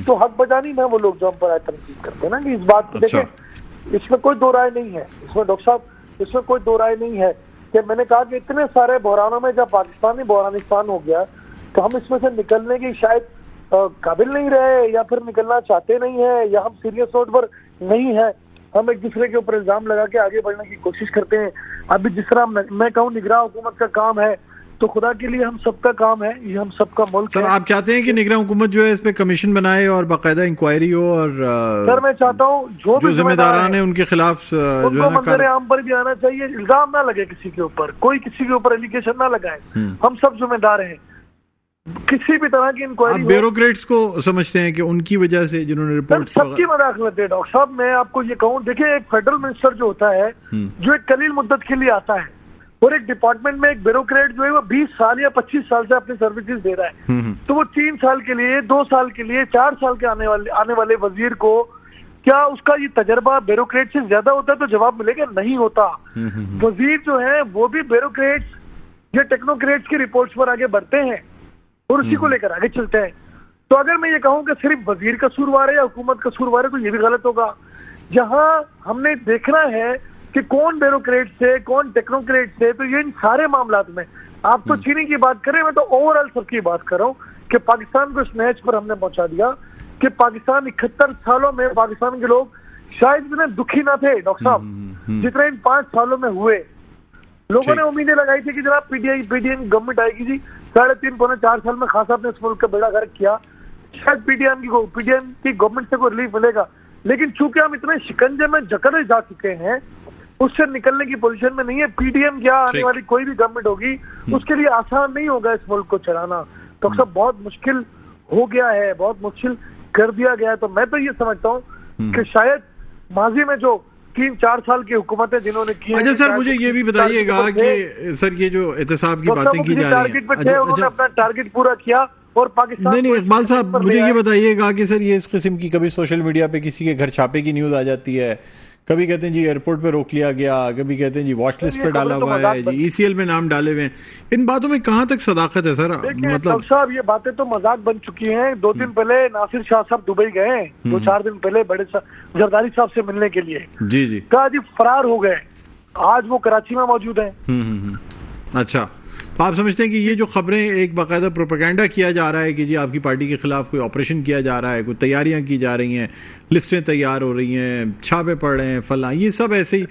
तो हक बजानी में वो लोग जो हम पर आए तनकीद करते हैं ना, कि इस बात को देखें, इसमें कोई दो राय नहीं है, इसमें डॉक्टर साहब, इसमें कोई दो राय नहीं है कि मैंने कहा कि इतने सारे बहरानों में जब पाकिस्तानी बहरानिस्तान हो गया तो हम इसमें से निकलने की शायद काबिल नहीं रहे, या फिर निकलना चाहते नहीं है, या हम सीरियस नोट पर नहीं है, हम एक दूसरे के ऊपर इल्जाम लगा के आगे बढ़ने की कोशिश करते हैं। अभी जिस तरह मैं कहूँ निगरान हुकूमत का काम है, तो खुदा के लिए हम सबका काम है, ये हम सबका मुल्क है। सर आप चाहते हैं कि निगरान हुकूमत जो है इस पे कमीशन बनाए और बाकायदा इंक्वायरी हो, और सर मैं चाहता हूँ जो जिम्मेदारान है उनके खिलाफ उनको मंजर आम पर भी आना चाहिए, इल्जाम ना लगे किसी के ऊपर, कोई किसी के ऊपर एलिगेशन ना लगाए, हम सब जिम्मेदार हैं किसी भी तरह की इंक्वायरी। ब्यूरोक्रेट्स को समझते हैं कि उनकी वजह से जिन्होंने रिपोर्ट, सबकी मदाखलत है डॉक्टर साहब। मैं आपको ये कहूँ, देखिए एक फेडरल मिनिस्टर जो होता है जो एक कलील मुद्दत के लिए आता है, और एक डिपार्टमेंट में एक ब्यूरोक्रेट जो है वो 20 साल या 25 साल से अपनी सर्विसेज दे रहा है, तो वो 3 साल के लिए, 2 साल के लिए, 4 साल के आने वाले वजीर को क्या उसका ये तजर्बा ब्यूरोक्रेट से ज्यादा होता है? तो जवाब मिलेगा नहीं होता। वजीर जो है वो भी ब्यूरोक्रेट्स या टेक्नोक्रेट्स की रिपोर्ट्स पर आगे बढ़ते हैं और उसी को लेकर आगे चलते हैं। तो अगर मैं ये कहूँ कि सिर्फ वजीर कसूरवार है या हुकूमत कसूरवार है, तो ये भी गलत होगा। जहां हमने देखना है कि कौन ब्यूरोक्रेट से, कौन टेक्नोक्रेट से, तो ये इन सारे मामलात में, आप तो चीनी की बात करें, मैं तो ओवरऑल सबकी बात कर रहा हूँ कि पाकिस्तान को इस मैच पर हमने पहुंचा दिया कि पाकिस्तान 71 सालों में पाकिस्तान के लोग शायद इतने दुखी ना थे डॉक्टर साहब जितने इन 5 सालों में हुए। लोगों ने उम्मीदें लगाई थी कि जनाब पीडीएम गवर्नमेंट आएगी जी, 3.5-4 साल में खासा अपने इस मुल्क का बेड़ा गर्क किया, शायद पीडीएम की गवर्नमेंट से कोई रिलीफ मिलेगा। लेकिन चूंकि हम इतने शिकंजे में जकड़े जा चुके हैं, उससे निकलने की पोजीशन में नहीं है। पीडीएम क्या आने वाली कोई भी गवर्नमेंट होगी, उसके लिए आसान नहीं होगा इस मुल्क को चलाना। तो सब बहुत मुश्किल हो गया है, बहुत मुश्किल कर दिया गया है। तो मैं तो ये समझता हूँ कि शायद माजी में जो 3-4 साल की हुकूमतें जिन्होंने की। अच्छा सर मुझे ये भी बताइएगा कि सर ये जो एहतसाब की बातें की जा रही है, उन्होंने अपना टारगेट पूरा किया और पाकिस्तान नहीं इकबाल साहब मुझे ये बताइएगा कि सर ये इस किस्म की कभी सोशल मीडिया पे किसी के घर छापे की न्यूज आ जाती है, कभी कहते हैं जी एयरपोर्ट पे रोक लिया गया, कभी कहते हैं जी वॉच लिस्ट पे डाला हुआ है, जी ईसीएल में नाम डाले हुए हैं। इन बातों में कहाँ तक सदाकत है सर? मतलब साहब ये बातें तो मजाक बन चुकी हैं। 2 दिन पहले नासिर शाह साहब दुबई गए, 2-4 दिन पहले बड़े जरदारी साहब से मिलने के लिए, जी जी कहा जी फरार हो गए, आज वो कराची में मौजूद है। अच्छा, तो आप समझते हैं कि ये जो खबरें एक बाकायदा प्रोपेगेंडा किया जा रहा है कि जी आपकी पार्टी के खिलाफ कोई ऑपरेशन किया जा रहा है, कोई तैयारियां की जा रही हैं, लिस्टें तैयार हो रही हैं, छापे पड़ रहे हैं, फला, ये सब ऐसे ही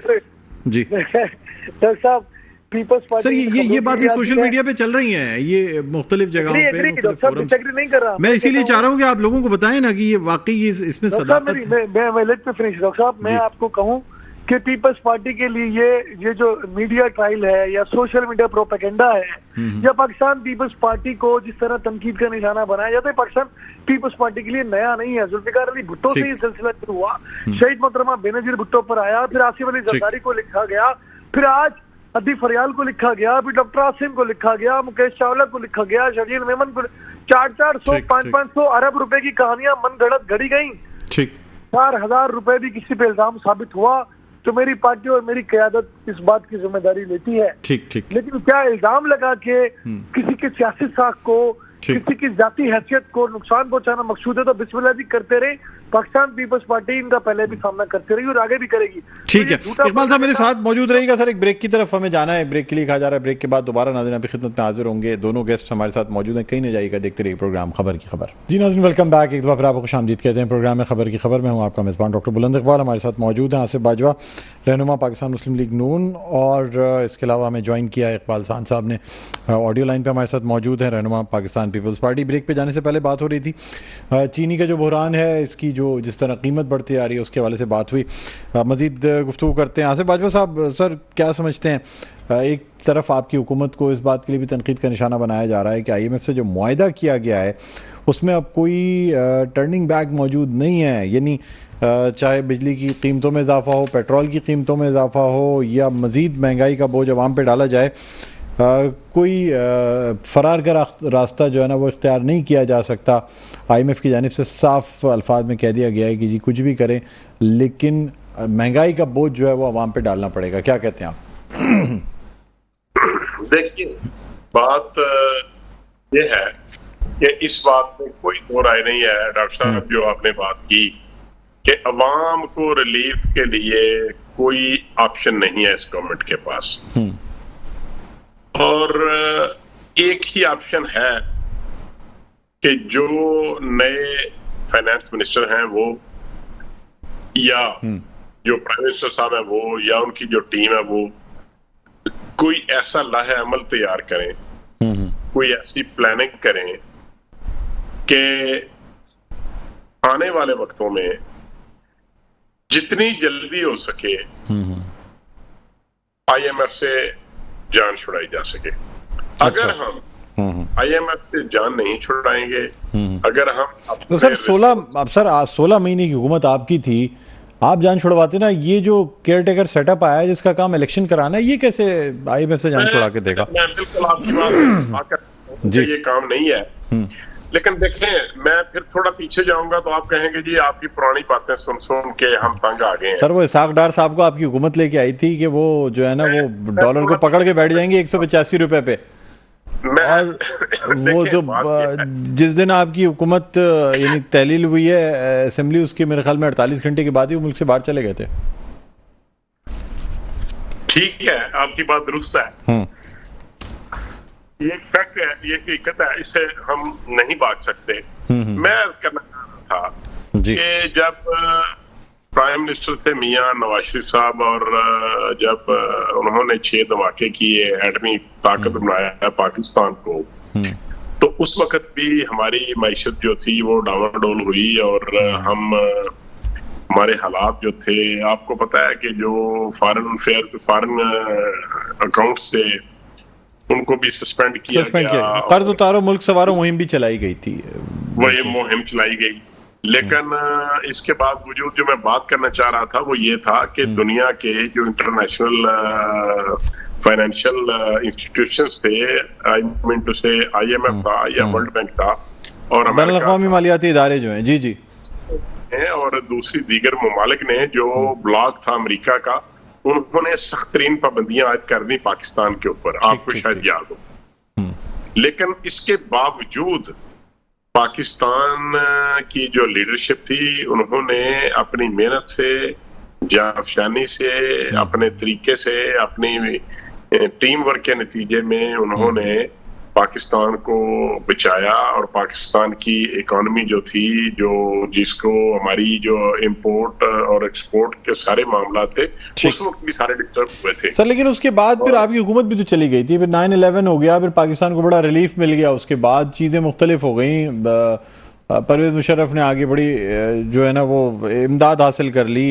जी डॉक्टर साहब पीपल्स पार्टी सर ये बातें सोशल मीडिया पे चल रही हैं, ये मुख्तलिफ जगहों पे, मैं इसीलिए चाह रहा हूँ कि आप लोगों को बताएं ना कि ये वाकई इसमें सदाकत। मैं आपको कहूँ कि पीपल्स पार्टी के लिए ये जो मीडिया ट्रायल है या सोशल मीडिया प्रोपेगेंडा है, या पाकिस्तान पीपल्स पार्टी को जिस तरह तनकीद का निशाना बनाया जाता है, पाकिस्तान पीपल्स पार्टी के लिए नया नहीं है। जुल्फिकार अली भुट्टो से ये सिलसिला शुरू हुआ, शहीद मोहतरमा बेनजीर भुट्टो पर आया, फिर आसिफ अली जरदारी को लिखा गया, फिर आज अदी फरियाल को लिखा गया, फिर डॉक्टर आसिम को लिखा गया, मुकेश चावला को लिखा गया, शजीर मेमन को, 400-400 500 अरब रुपए की कहानियां मन गढ़त घड़ी गई। 4,000 रुपए भी किसी पे इल्जाम साबित हुआ तो मेरी पार्टी और मेरी क़यादत इस बात की जिम्मेदारी लेती है। ठीक लेकिन क्या इल्जाम लगा के किसी के सियासी साख को किसी की जाती हैसियत को नुकसान पहुंचाना मकसूद है तो बिस्मिल्लाह जी करते रहे। पाकिस्तान पीपल्स पार्टी इनका पहले भी सामना करती रही और आगे भी करेगी। ठीक है, इकबाल साहब मेरे साथ मौजूद रहेगा। सर एक ब्रेक की तरफ हमें जाना है, ब्रेक के लिए कहा जा रहा है। ब्रेक के बाद दोबारा नाज़रीन आपकी खिदमत में हाजिर होंगे। दोनों गेस्ट हमारे साथ मौजूद हैं, कहीं नहीं जाइएगा, देखते रहिए प्रोग्राम खबर की खबर। जी नाज़रीन, वेलकम बैक। एक दफ़ा फिर आपको खुशामदीद कहते हैं प्रोग्राम में खबर की खबर में। हूँ आपका मेज़बान डॉक्टर बुलंद इकबाल। हमारे साथ मौजूद हैं आसिफ बाजवा, रहनुमा पाकिस्तान मुस्लिम लीग नून, और इसके अलावा हमें ज्वाइन किया इकबाल सान साहब ने ऑडियो लाइन पे हमारे साथ मौजूद है, रहनुमा पाकिस्तान पीपल्स पार्टी। ब्रेक पे जाने से पहले बात हो रही थी चीनी का जो बहरान है, इसकी जो जिस तरह कीमत बढ़ती आ रही है उसके हवाले से बात हुई। मज़ीद गुफ्तगू करते हैं। आसिफ बाजवा साहब, सर क्या समझते हैं, एक तरफ आपकी हुकूमत को इस बात के लिए भी तनकीद का निशाना बनाया जा रहा है कि IMF से जो मुआहिदा किया गया है उसमें अब कोई टर्निंग बैक मौजूद नहीं है, यानी चाहे बिजली की कीमतों में इजाफा हो, पेट्रोल की कीमतों में इजाफा हो, या मज़ीद महंगाई का बोझ अवाम पे डाला जाए, कोई फरार का रास्ता जो है ना वो इख्तियार नहीं किया जा सकता। IMF की जानिब से साफ अल्फाज में कह दिया गया है कि जी कुछ भी करें लेकिन महंगाई का बोझ जो है वो अवाम पे डालना पड़ेगा। क्या कहते हैं आप? देखिए, बात ये है कि इस बात में कोई दो राय नहीं है डॉक्टर साहब, जो आपने बात की कि अवाम को रिलीफ के लिए कोई ऑप्शन नहीं है इस गवर्नमेंट के पास, और एक ही ऑप्शन है कि जो नए फाइनेंस मिनिस्टर हैं वो, या जो प्राइम मिनिस्टर साहब है वो, या उनकी जो टीम है वो कोई ऐसा लाहे अमल तैयार करें, कोई ऐसी प्लानिंग करें कि आने वाले वक्तों में जितनी जल्दी हो सके IMF से जान छुड़ाई जा सके। अगर हम IMF से जान नहीं छुड़ाएंगे, अगर हम तो सर 16 महीने की हुकूमत आपकी थी, आप जान छुड़वाते ना। ये जो केयर टेकर सेटअप आया है जिसका काम इलेक्शन कराना है, ये कैसे IMF से जान छुड़ा के देगा? मैं बिल्कुल आपकी बात जी, ये काम नहीं है। लेकिन देखें, मैं फिर थोड़ा पीछे जाऊंगा तो आप कहेंगे जी आपकी पुरानी बातें सुन सुन के हम तंग आ गए हैं। सर वो इसाक डार साहब को आपकी हुकूमत लेके आई थी कि वो जो है ना वो डॉलर को पकड़ के बैठ जाएंगे 185 रुपए पे, और वो जो जिस दिन आपकी हुकूमत यानी तहलील हुई है असेंबली, उसके मेरे ख्याल में 48 घंटे के बाद ही वो मुल्क से बाहर चले गए थे। ठीक है, आपकी बात दुरुस्त है, ये एक फैक्ट है, ये हकीकत है, इसे हम नहीं भाग सकते। मैं अर्ज करना चाह रहा था कि जब प्राइम मिनिस्टर थे मियां नवाज शरीफ साहब, और जब उन्होंने 6 धमाके किए, एटमी ताकत बनाया है पाकिस्तान को, तो उस वक्त भी हमारी मईशत जो थी वो डावाडोल हुई, और हमारे हालात जो थे, आपको पता है कि जो फॉरेन अफेयर्स, फॉरेन अकाउंट्स थे, उनको भी सस्पेंड किया गया, कर्ज उतारो मुल्क सवारो मुहिम भी चलाई गई थी, वही मुहिम चलाई गई। लेकिन इसके बावजूद जो मैं बात करना चाह रहा था वो ये था कि दुनिया के जो इंटरनेशनल फाइनेंशियल इंस्टीट्यूशंस थे, आई मीन टू से IMF था या वर्ल्ड बैंक था, और बैनुल-अक़वामी मालियाती इदारे जो हैं, जी जी, और दूसरी दीगर ममालिक ने, जो ब्लॉक था अमेरिका का, उन्होंने सख्त तरीन पाबंदियां आयद कर दी पाकिस्तान के ऊपर, आपको शायद याद हो। लेकिन इसके बावजूद पाकिस्तान की जो लीडरशिप थी, उन्होंने अपनी मेहनत से, जाफशानी से, अपने तरीके से, अपनी टीम वर्क के नतीजे में उन्होंने पाकिस्तान को बचाया, और पाकिस्तान की इकोनॉमी जो थी, जो जिसको हमारी जो इंपोर्ट और एक्सपोर्ट के सारे मामला थे, उस वक्त भी सारे डिस्टर्ब हुए थे। सर लेकिन उसके बाद फिर आपकी हुकूमत भी तो चली गई थी, फिर 9/11 हो गया, फिर पाकिस्तान को बड़ा रिलीफ मिल गया, उसके बाद चीजें मुख्तलिफ हो गई, परवेज मुशर्रफ ने आगे बड़ी जो है ना वो इमदाद हासिल कर ली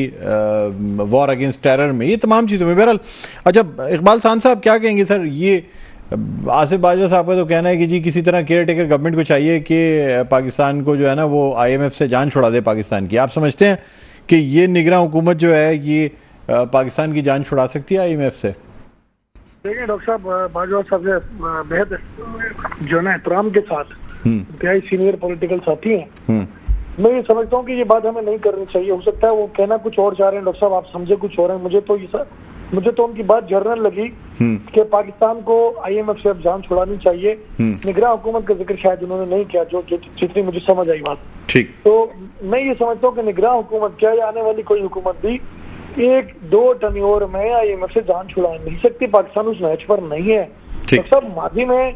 वॉर अगेंस्ट टेरर में, ये तमाम चीज़ों में। बहरहाल अच्छा, इकबाल सान साहब क्या कहेंगे सर? ये आसिफ बाजवा साहब का तो कहना है कि जी किसी तरह केयर टेकर गवर्नमेंट को चाहिए कि पाकिस्तान को जो है ना वो IMF से जान छुड़ा दे पाकिस्तान की। आप समझते हैं कि ये निगरान हुकूमत जो है ये पाकिस्तान की जान छुड़ा सकती है IMF से? देखिए डॉक्टर साहब, बाजवा साहब से बेहद जो है एहतराम के साथ इंतहाई सीनियर पॉलिटिकल साथी हैं, मैं ये समझता हूँ कि ये बात हमें नहीं करनी चाहिए। हो सकता है वो कहना कुछ और चाह रहे हैं डॉक्टर साहब, आप समझे कुछ और हैं। मुझे तो ये मुझे तो उनकी बात जर्नल लगी कि पाकिस्तान को IMF से अब जान छुड़ानी चाहिए। निगरान हुकूमत का जिक्र शायद उन्होंने नहीं किया, जो जितनी मुझे समझ आई बात। ठीक। तो मैं ये समझता हूँ कि निगरान हुकूमत क्या या आने वाली कोई हुकूमत भी 1-2 टर्नओवर में IMF से जान छुड़ा नहीं सकती। पाकिस्तान उस मैच पर नहीं है। तो सब माजी में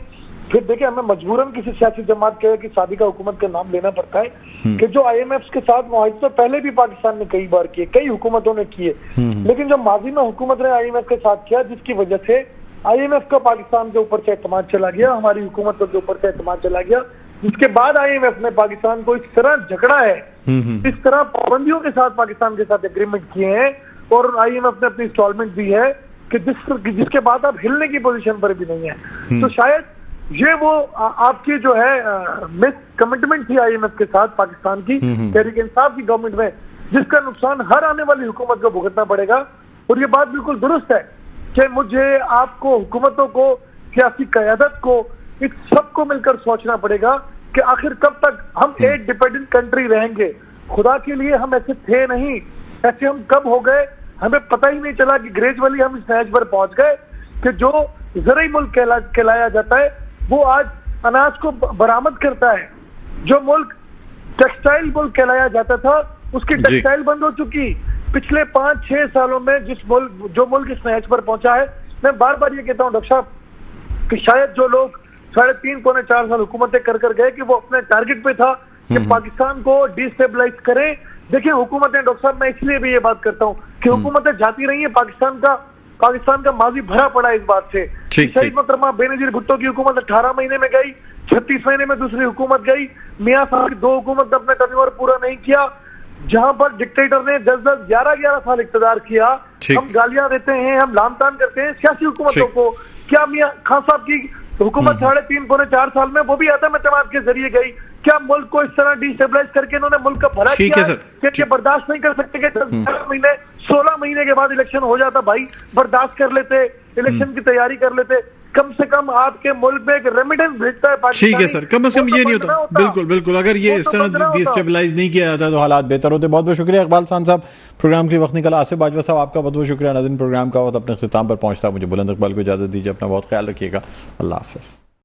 फिर देखिए, हमें मजबूरन किसी सियासी जमात के साबिका हुकूमत का नाम लेना पड़ता है कि जो IMF के साथ मुआहदे तो पहले भी पाकिस्तान ने कई बार किए, कई हुकूमतों ने किए, लेकिन जो माजी में हुकूमत ने IMF के साथ किया, जिसकी वजह से IMF का पाकिस्तान के ऊपर से एतमाद चला गया, हमारी हुकूमतों के ऊपर से एतमाद चला गया, जिसके बाद IMF ने पाकिस्तान को इस तरह झगड़ा है, इस तरह पाबंदियों के साथ पाकिस्तान के साथ एग्रीमेंट किए हैं और IMF ने अपनी इंस्टॉलमेंट दी है कि जिसके बाद आप हिलने की पोजीशन पर भी नहीं है। तो शायद ये वो आपकी जो है मिस कमिटमेंट थी IMF के साथ पाकिस्तान की तहरीक इंसाफ की गवर्नमेंट में, जिसका नुकसान हर आने वाली हुकूमत को भुगतना पड़ेगा। और ये बात बिल्कुल दुरुस्त है कि मुझे, आपको, हुकूमतों को, सियासी क़यादत को, इस सबको मिलकर सोचना पड़ेगा कि आखिर कब तक हम एक डिपेंडेंट कंट्री रहेंगे। खुदा के लिए हम ऐसे थे नहीं, ऐसे हम कब हो गए हमें पता ही नहीं चला कि ग्रेजुअली हम इस स्टेज पर पहुंच गए कि जो ज़राई मुल्क कहलाया जाता है वो आज अनाज को बरामद करता है। जो मुल्क टेक्सटाइल मुल्क कहलाया जाता था उसकी टेक्सटाइल बंद हो चुकी। पिछले 5-6 सालों में जो मुल्क इस मैच पर पहुंचा है, मैं बार बार ये कहता हूं डॉक्टर साहब कि शायद जो लोग 3.5-4 साल हुकूमतें कर गए कि वो अपने टारगेट पे था कि पाकिस्तान को डिस्टेबलाइज करें। देखिए हुकूमतें, डॉक्टर साहब मैं इसलिए भी ये बात करता हूँ कि हुकूमतें जाती रही है, पाकिस्तान का माजी भरा पड़ा इस बात से। शहीद मोहतरमा बेनजीर भुट्टो की हुकूमत 18 महीने में गई, 36 महीने में दूसरी हुकूमत गई, मियां साहब की 2 हुकूमत ने अपना टर्नओवर पूरा नहीं किया, जहां पर डिक्टेटर ने 10-10, 11-11 साल इक़्तिदार किया। हम गालियां देते हैं, हम लामतान करते हैं सियासी हुकूमतों को। क्या मियां खान साहब की हुकूमत 3.5-4 साल में वो भी आदम एतमाद के जरिए गई? क्या मुल्क को इस तरह डिस्टेबलाइज करके इन्होंने मुल्क का भला किया है? क्या बर्दाश्त नहीं कर सकते कि 16 महीने के बाद इलेक्शन हो जाता? भाई बर्दाश्त कर लेते, इलेक्शन की तैयारी कर लेते, कम से कम आपके मुल्क में एक रेमिटेंस भेजता है पाकिस्तान। ठीक है सर, कम से कम ये नहीं होता। बिल्कुल बिल्कुल, अगर ये इस तरह डिस्टेबलाइज नहीं किया जाता तो हालात बेहतर होते। बहुत बहुत शुक्रिया इकबाल खान साहब, प्रोग्राम के वक्त निकला। आसिफ बाजवा साहब आपका बहुत बहुत शुक्रिया। नाज़रीन, प्रोग्राम का वक्त अपने इख्तिताम पर पहुंचता है। मुझे बुलंद इकबाल को इजाजत दीजिए। अपना बहुत ख्याल रखिएगा। अल्लाह हाफ़िज़।